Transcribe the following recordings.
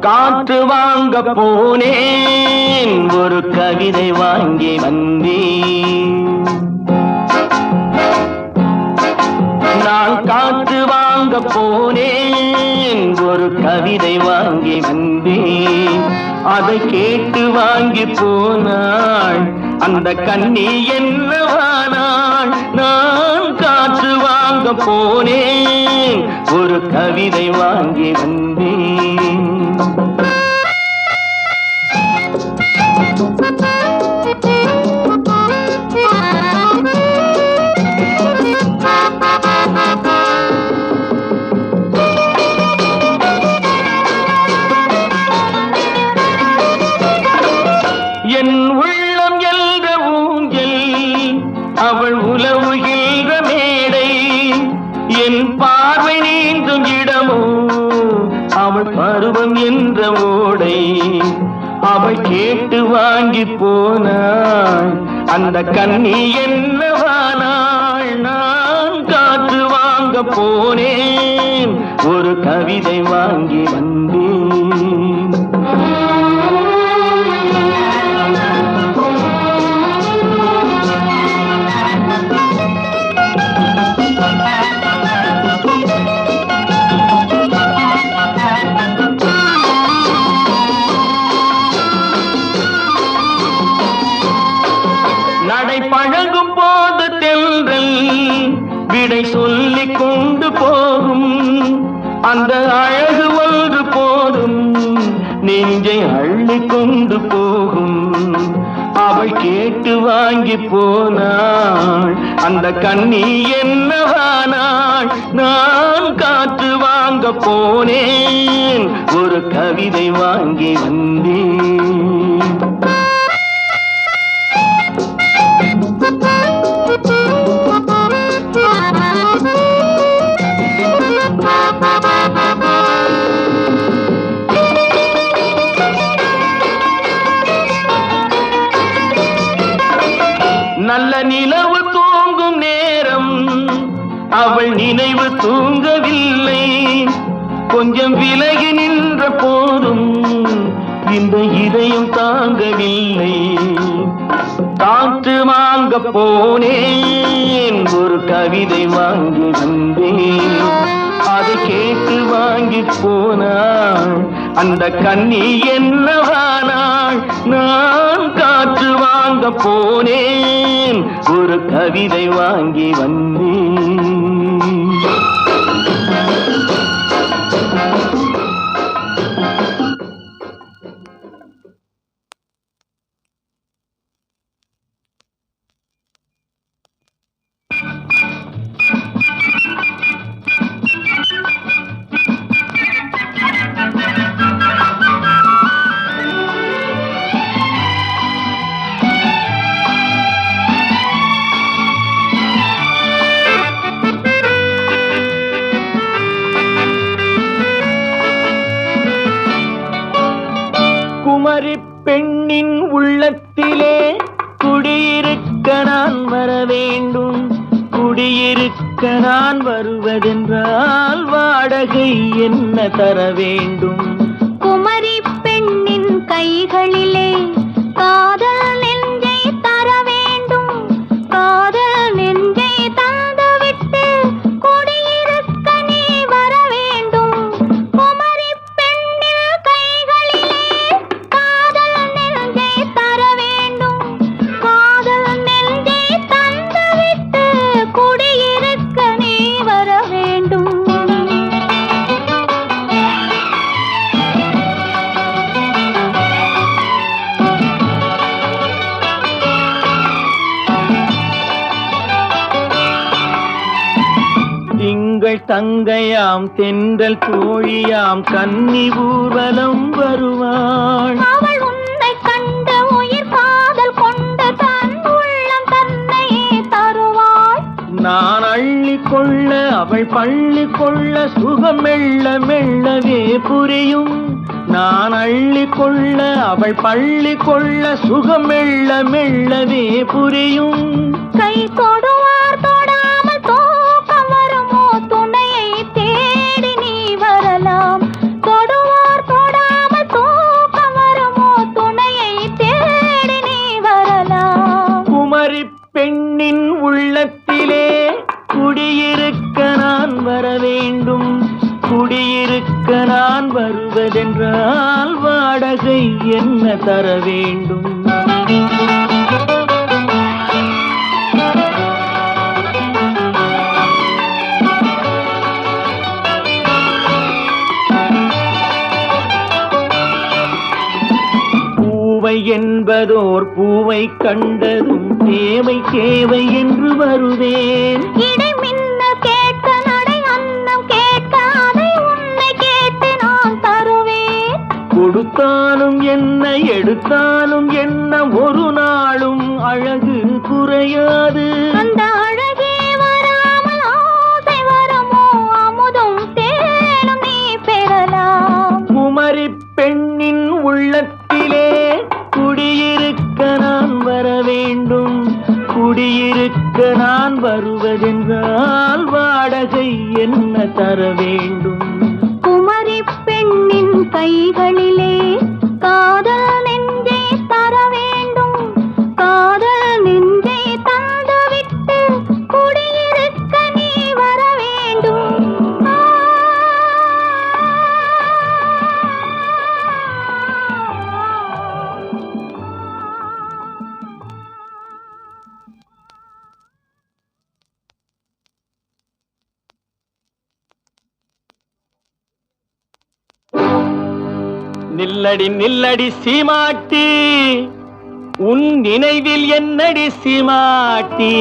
காற்று வாங்க போனேன், ஒரு கவிதை வாங்கி வந்தேன். நான் காற்று வாங்க போனேன், ஒரு கவிதை வாங்கி வந்தேன். அதை கேட்டு வாங்கி போனாள் அந்த கண்ணி என்னவானாள். நான் காற்று வாங்க போனேன், ஒரு கவிதை வாங்கி வந்தேன். என் உள்ளம் என்ற ஊஞ்சல், அவள் உலவுகின்ற மேடை. என் பார்வை நீந்தும் இடமோ, அவள் பருவம் என்ற ஓடை. அவள் கேட்டு வாங்கி போனாள் அந்த கண்ணி என்னவானாள். நான் காற்று வாங்க போனேன், ஒரு கவிதை வாங்கி வந்தேன். நடை பழகும் போது தென்றல் விடை சொல்லிக் கொண்டு போகும். அந்த அழகு ஒன்று போதும், நெஞ்சை அள்ளி கொண்டு போகும். அவள் கேட்டு வாங்கி போனாள் அந்த கண்ணி என்னவானாள். நான் காற்று வாங்க போனேன், ஒரு கவிதை வாங்கி வந்தேன். நல்ல நிலவு தூங்கும் நேரம், அவள் நினைவு தூங்கவில்லை. கொஞ்சம் விலகி நின்ற போதும் இந்த இதயம் தாங்கவில்லை. காற்று வாங்க போனேன், ஒரு கவிதை வாங்கி வந்தேன். அதை கேட்டு வாங்கி போனாள் அந்த கண்ணி என்னவானாள். நான் காற்று வாங்க போனேன், ஒரு கவிதை வாங்கி வந்தேன். குமரி பெண்ணின் உள்ளத்திலே குடியிருக்க நான் வர வேண்டும். குடியிருக்க நான் வருவதென்றால் வாடகை என்ன தர வேண்டும்? குமரி பெண்ணின் கைகளிலே காதல் நெஞ்சை தர வேண்டும். காதல் நெஞ்சை தந்துவிட்டு குடியிருக்க நீ வர வேண்டும். குமரி பெண்ணின் கைகளிலே காதல் நெஞ்சை தர வேண்டும். காதல் நெஞ்சை தந்துவிட்டு குடியிருக்க நீ வர வேண்டும். திங்கள் தங்கையாம் தென்றல் தோழியாம் கன்னி ஊர்வலம் வருவாள். அவள் உன்னை கண்டு உயிர் அவள் பள்ளி கொள்ள சுகம் மெல்ல மெல்லவே புரியும். நான் அள்ளி கொள்ள அவள் பள்ளி கொள்ள சுகம் மெல்ல மெல்லவே புரியும். கை தொடுவார் தொடாமல் தூக்கம் வருமோ, துணையை தேடி நீ வரலாம். தொடுவார் தொடாமல் தூக்கம் வருமோ, துணையை தேடி நீ வரலாம். குமரி பெண்ணின் உள்ளத்திலே குடியிருக்க நான் வர வேண்டும். குடியிருக்க நான் வருவதென்றால் வாடகை என்ன தர வேண்டும்? பூவை என்பதோர் பூவை கண்டதும் தேவை தேவை என்று வருவேன். இடை மின்ன கேட்க நடை அன்னம் கேட்க அதை உன்னை கேட்டு நான் தருவேன். கொடுத்தாலும் என்ன எடுத்தாலும் என்ன ஒரு நாளும் அழகு குறையாது. அந்த அழகே வராமல் ஆசை வரமோ, அமுதும் தேனும் நீ பெறலாம். குமரி பெண்ணின் உள்ளத்திலே குடியிருக்க நான் வர வேண்டும். குடியிருக்க நான் வருவதென்றால் வாடகை என்ன தர வேண்டும்? குமரி பெண்ணின் கைகளிலே காதல் நெஞ்சை தர வேண்டும். காதல் நெஞ்சை தந்துவிட்டு குடியிருக்க நீ வர வேண்டும். நில்லடி நில்லடி சீமாட்டி, உன் நினைவில் என்னடி சீமாட்டி?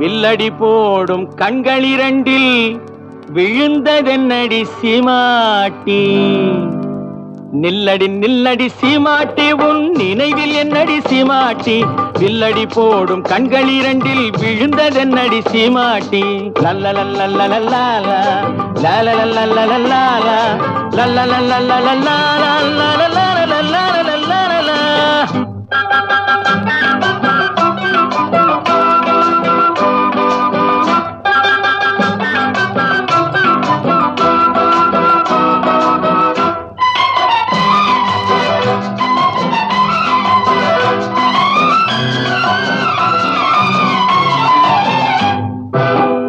வில்லடி போடும் கண்களிரண்டில் விழுந்ததென்னடி சீமாட்டி? நில்லடி நில்லடி சீமாட்டி, உன் நினைவில் என்னடி சீமாட்டி? வில்லடி போடும் கண்களிரண்டில் விழுந்ததென்னடி சீமாட்டி? லல்லலல்லல்லலல்லா லல்லலல்லல்லல்லா லல்லலல்லல்லல்லா லல்லலல்லல்லல்லா.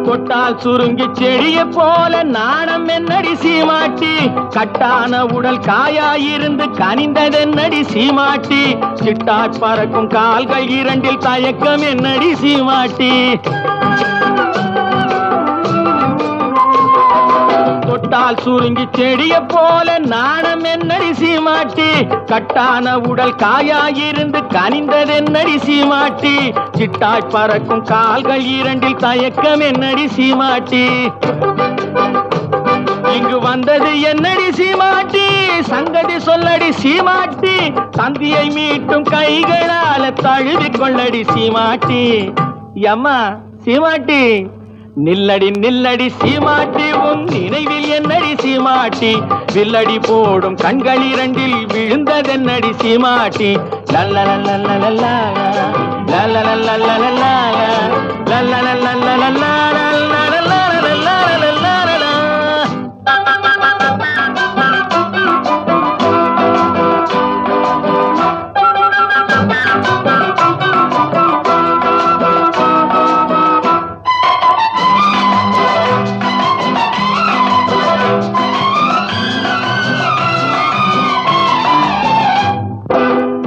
தொட்டால் சுருங்கி செடிய போல நாணம் என்னடி சீமாட்டி? கட்டான உடல் காயாயிருந்து கனிந்ததென்னடி சீமாட்டி? சிட்டாட் பறக்கும் கால்கள் இரண்டில் தயக்கம் என்னடி சீமாட்டி? தொட்டால் சுருங்கி செடிய போல நாணம் என்னடி சீமாட்டி? கட்டான உடல் காயாயிருந்து கனிந்ததென்னடி சீமாட்டி? சிட்டாய் பறக்கும் கால்கள் இரண்டில் தயக்கம் என்னடி சீமாட்டி? இங்கு வந்தது என்னடி சீமாட்டி? சங்கதி சொல்லடி சீமாட்டி. தந்தியை மீட்டும் கைகளால தழுவிக் கொள்ளடி சீமாட்டி. அம்மா சீமாட்டி, நில்லடி நில்லடி சீமாட்டி, உன் நினைவில் என்னடி சீமாட்டி? வில்லடி போடும் கண்களிரண்டில் விழுந்ததென்னடி சீமாட்டி? லல்லலல்லல்லல்லா லல்லலல்லல்லல்லா லல்லலல்லல்லல்லா லல்லலல்லல்லல்லா.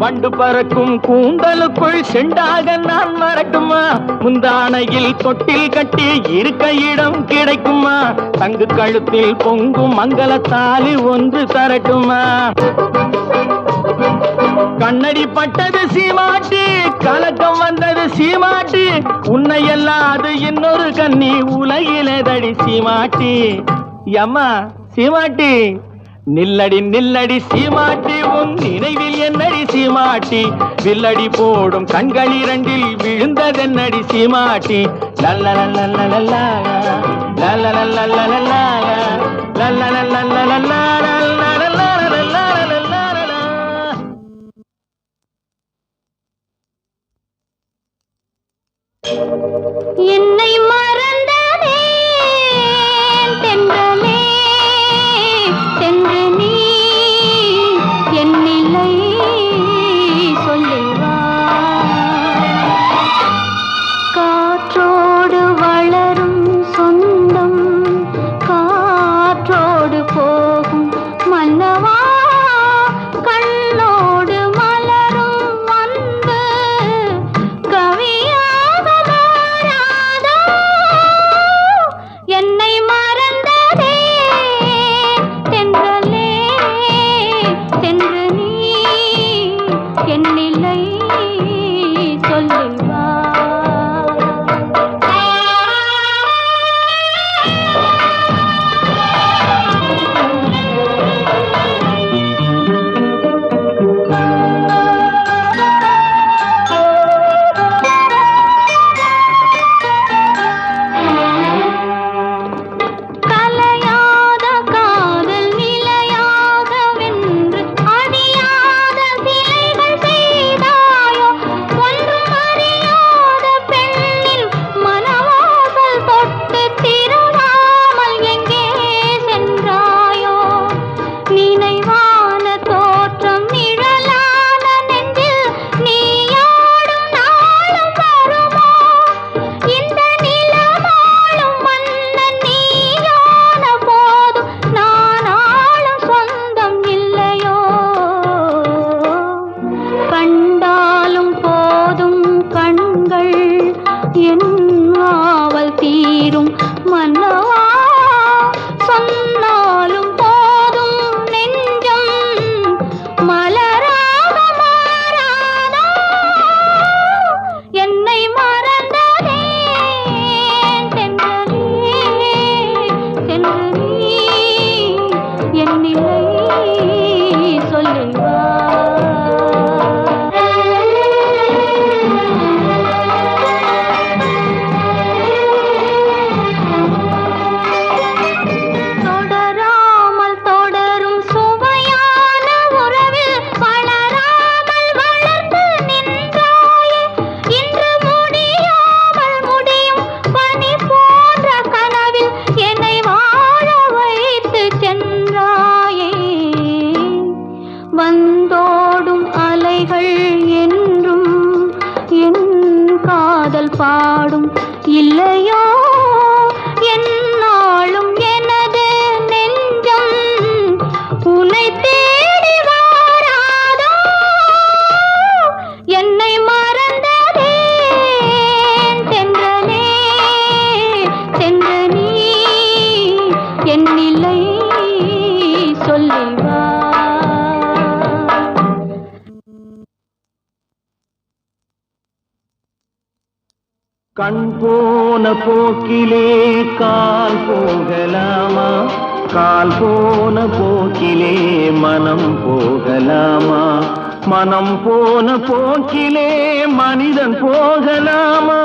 வண்டு பறக்கும் கூந்தலுக்குள் செண்டாக நான் வரட்டுமா? முந்தானையில் தொட்டில் கட்டி இருக்க இடம் கிடைக்குமா? தங்கு கழுத்தில் பொங்கும் மங்கள தாலி ஒன்று தரட்டுமா? கண்ணடி பட்டது சீமாட்டி, கலக்கம் வந்தது சீமாட்டி. உன்னை அல்லாது இன்னொரு கண்ணி உலகிலேதடி சீமாட்டி. அம்மா சீமாட்டி, நில்லடி நில்லடி சீமாட்டி, உன் நினைவில் என்னடி சீமாட்டி? வில்லடி போடும் கண்களிரண்டில் விழுந்ததென்னடி சீமாட்டி? லல்லலல்லல்லல்லா la la la la la la la la la la la la la la. என்னை மறந்ததே தென்றலே தென்று நீ என் நிலை சொல்லுவா காற்றோடு வளரும் சொந்தம் காற்றோடு போகும் மன்னவா கண்ணோடு மலரும் அன்பு கவியாக மாறாதோ என்னை மறந்ததே தென்றலே தென்று நீ என் நிலை சொல்லுவா கலையாத காதல் நிலையாகவென்று அழியாத சிலைகள் செய்தாயோ ஒன்றும் அறியாத பெண்ணின் மனவாசல் தொட்டு திருவாமல் எங்கே சென்றாயோ நினைவான தோற்றம் நிழலான நெஞ்சில் நீயாடும் நாளும் வருமோ இந்த நிலவாழும் மன்னன் நீயான போதும் நான் ஆளும் சொந்தம் இல்லையோ கண்டாலும் போதும் கண்கள் என் ஆவல் தீரும் மன்னவா சொன்னாலும் போதும் நெஞ்சம் மலராக மாறாதோ என்னை மறந்ததே தென்றலே தென்று நீ என் நிலை சொல்லுவா தொடராமல் தொடரும் சுவையான உறவில் வளராமல் வளர்ந்து நின்றாயே இன்று முடியாமல் முடியும் பனி போன்ற கனவில் என்னை வாழ வைத்து சென்றாயே வந்தோடும் அலைகள் என்றும் என் காதல் பாடும் இல்லையோ என்னாலும் எனது நெஞ்சம் உன்னை தேடி வாராதோ என்னை மறந்ததே தென்றலே தென்று நீ என் நிலை சொல்லுவா கண் போன போக்கிலே கால் போகலாமா கால் போன போக்கிலே மனம் போகலாமா மனம் போன போக்கிலே மனிதன் போகலாமா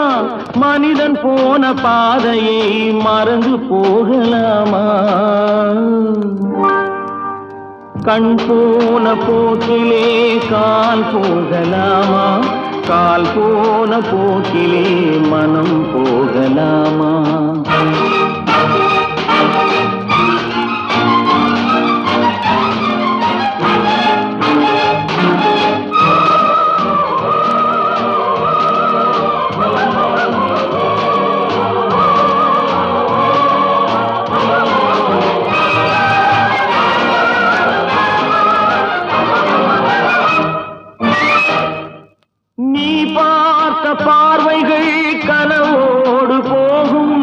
மனிதன் போன பாதையை மறந்து போகலாமா கண் போன போக்கிலே கால் போகலாமா கால் போன போக்கிலே மனம் போகலாமா நீ பார்த்த பார்வைகள் கனவோடு போகும்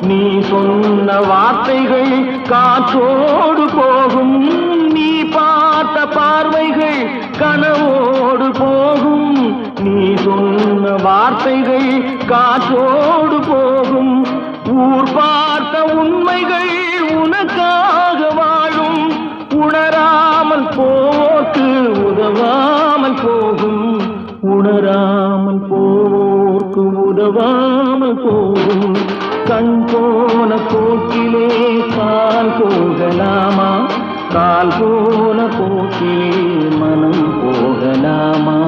நீ சொன்ன வார்த்தைகள் காற்றோடு போகும் நீ பார்த்த பார்வைகள் கனவோடு போகும் நீ சொன்ன வார்த்தைகள் காற்றோடு போகும் ஊர் பார்த்த உண்மைகள் உனக்காக வாழும் உணராமல் போக்கு உதவாமல் போகும் உணராமல் போக்கு உதவாமல் போகும் கண் போன போக்கிலே கால் போகலாமா, கால் போன போக்கிலே மனம் போகலாமா?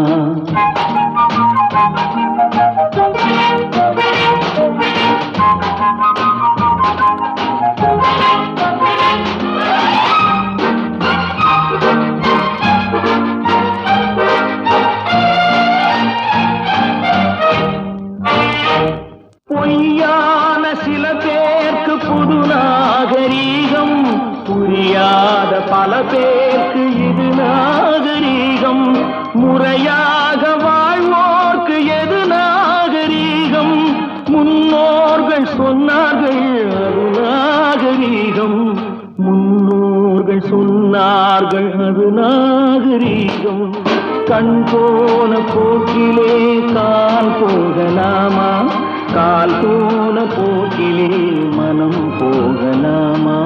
பொய்யான சில பேருக்கு புது நாகரீகம், புரியாத பல பேருக்கு இது நாகரீகம். முறையாக வாழ்வோர்க்கு எது நாகரீகம்? முன்னோர்கள் சொன்னார்கள் அது நாகரீகம், முன்னோர்கள் சொன்னார்கள் அது நாகரீகம். கண் போன போக்கிலே கால் போகலாமா, கால் போன போக்கிலே மனம் போகலாமா?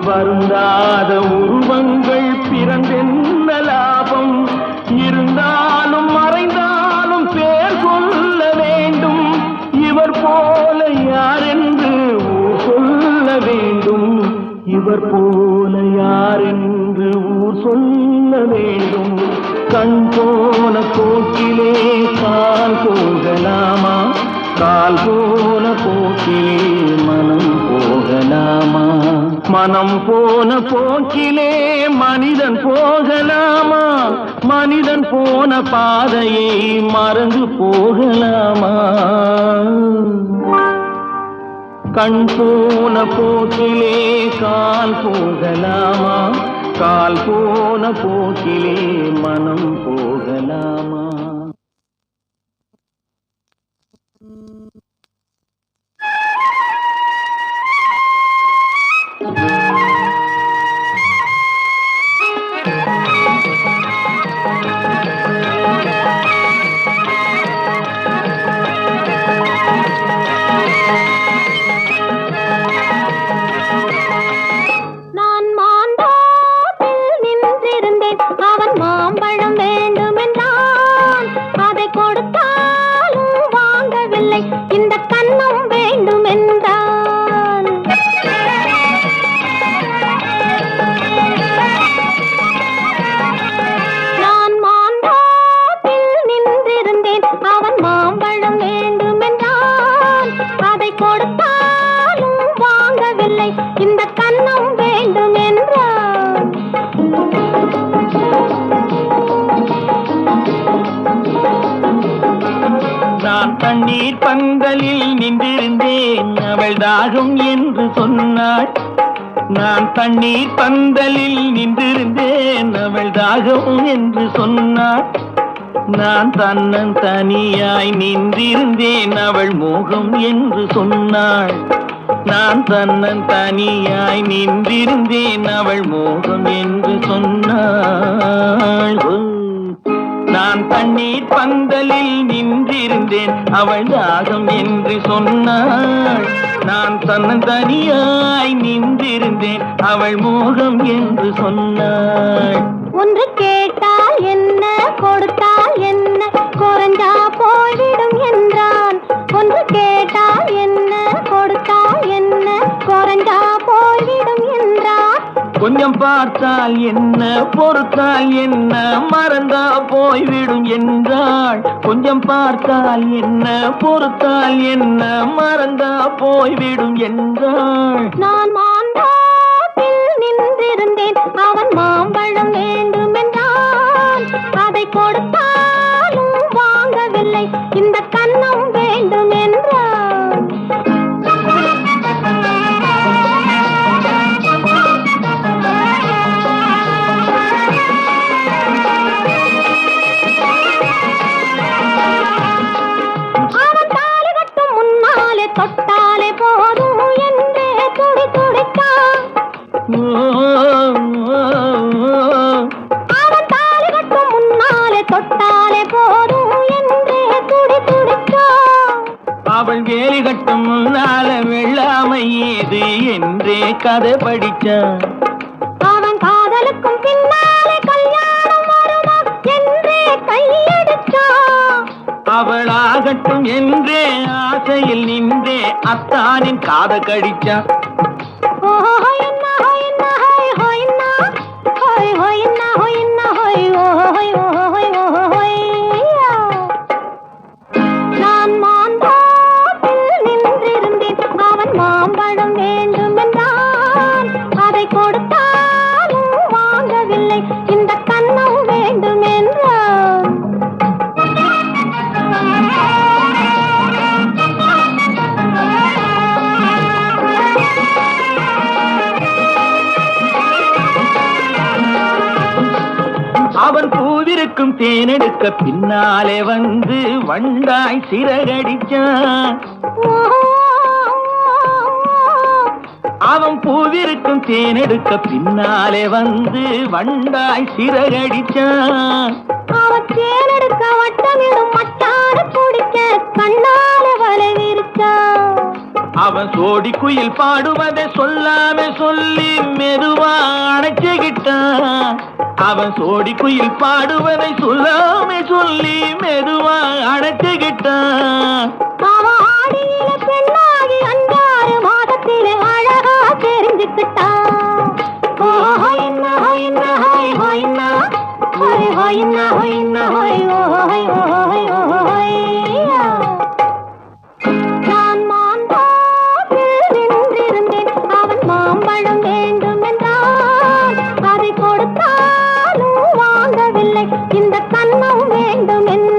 வருந்தாத உருவங்கள் பிறந்தென்ன லாபம்? இருந்தாலும் மறைந்தாலும் பேர் சொல்ல வேண்டும். இவர் போல யாரென்று ஊர் சொல்ல வேண்டும், இவர் போல யாரென்று ஊர் சொல்ல வேண்டும். கண் போன போக்கிலே கால் போகலாமா, கால் போன போக்கிலே மனம் போகலாமா? மனம் போன போக்கிலே மனிதன் போகலாமா, மனிதன் போன பாதையை மறந்து போகலாமா? கண் போன போக்கிலே கால் போகலாமா, கால் போன போக்கிலே மனம் போகலாமா? நான் மாந்தோப்பில் நின்றிருந்தேன், அவன் மாம்பழம் வேண்டுமென்றான். அதை கொடுத்தாலும் வாங்கவில்லை, இந்த கன்னம் வேண்டுமென்றான். நான் மாந்தோப்பில் நின்றிருந்தேன், அவன் மாம்பழம் வேண்டுமென்றான். அதை கொடுத்தாலும் வாங்கவில்லை, இந்த கன்னம் வேண்டும் என்றான். நான் தண்ணீர் பந்தலில் நின்றிருந்தேன், அவள் தாகம் என்று சொன்னாள். நான் தண்ணீர் பந்தலில் நின்றிருந்தேன், அவள் தாகம் என்று சொன்னாள். நான் தன்னன் தனியாய் நின்றிருந்தேன், அவள் மோகம் என்று சொன்னாள். நான் தன்னன் தனியாய் நின்றிருந்தேன், அவள் மோகம் என்று சொன்னாள். நான் தண்ணீர் பந்தலில் நின்றிருந்தேன், அவள் தாகம் என்று சொன்னாள். நான் தன்னன் தனியாய் நின்றிருந்தேன், அவள் மோகம் என்று சொன்னாள். ஒன்று கேட்டால் என்ன, கொடுத்தால் என்ன, குறைஞ்சா போய்விடும் என்றான். ஒன்று கேட்டால் என்ன, கொடுத்தால் என்ன, குறைஞ்சா போய்விடும் என்றான். கொஞ்சம் பார்த்தால் என்ன, பொறுத்தால் என்ன, மறந்தா போய்விடும் என்றாள். கொஞ்சம் பார்த்தால் என்ன, பொறுத்தால் என்ன, மறந்தா போய்விடும் என்றாள். நான் மாந்தோப்பில் நின்றிருந்தேன், அவன் மாம்பழம் வேண்டுமென்றான். அதை கொடுத்தாலும் வாங்கவில்லை, இந்த கன்னம் வேண்டும் என்றான். அவன் தாலி கட்டும் முன்னால் என்றே கதை படிச்சான். அவன் காதலுக்கும் பின்னாலே கல்யாணம் வருமா என்றே கையடிச்சான். அவளாகட்டும் என்றே ஆசையில் நின்றே அத்தானின் காத கடிச்சான். நான் மாந்தோப்பில் நின்றிருந்தேன். அவன் மாம்பழம் வேண்டும் என்றான். அதை கொடுத்தாலும் வாங்கவில்லை. இந்த கன்னம் வேண்டும் என்றான். அவன் பூவிருக்கும் தேனெடுக்க பின்னாலே வந்து வண்டாய் சிறகடிச்சான். அவன் பூவிருக்கும் தேனெடுக்க பின்னாலே வந்து வண்டாய் சிறகடிச்சான். அவன் தேனெடுக்க வட்டமிடும் மட்டான பிடிக்க கண்ணால வலை விரிச்சான். அவன் சோடி குயில் பாடுவதை சொல்லாம சொல்லி மெதுவா அணைச்சுக்கிட்டான். அவன் சோடி குயில் பாடுவதை சொல்லாம சொல்லி மெதுவா அணைச்சுக்கிட்டான். அவன் ஆடியில பெண்ணாகி 5 மாதத்திலே அழகா தெரிஞ்சுக்கிட்டான். நான் மாந்தோப்பில் நின்றிருந்தேன். அவன் மாம்பழம் வேண்டும் என்றான். அதை கொடுத்தாலும் வாங்கவில்லை. இந்த கன்னம் வேண்டும் என்றான்.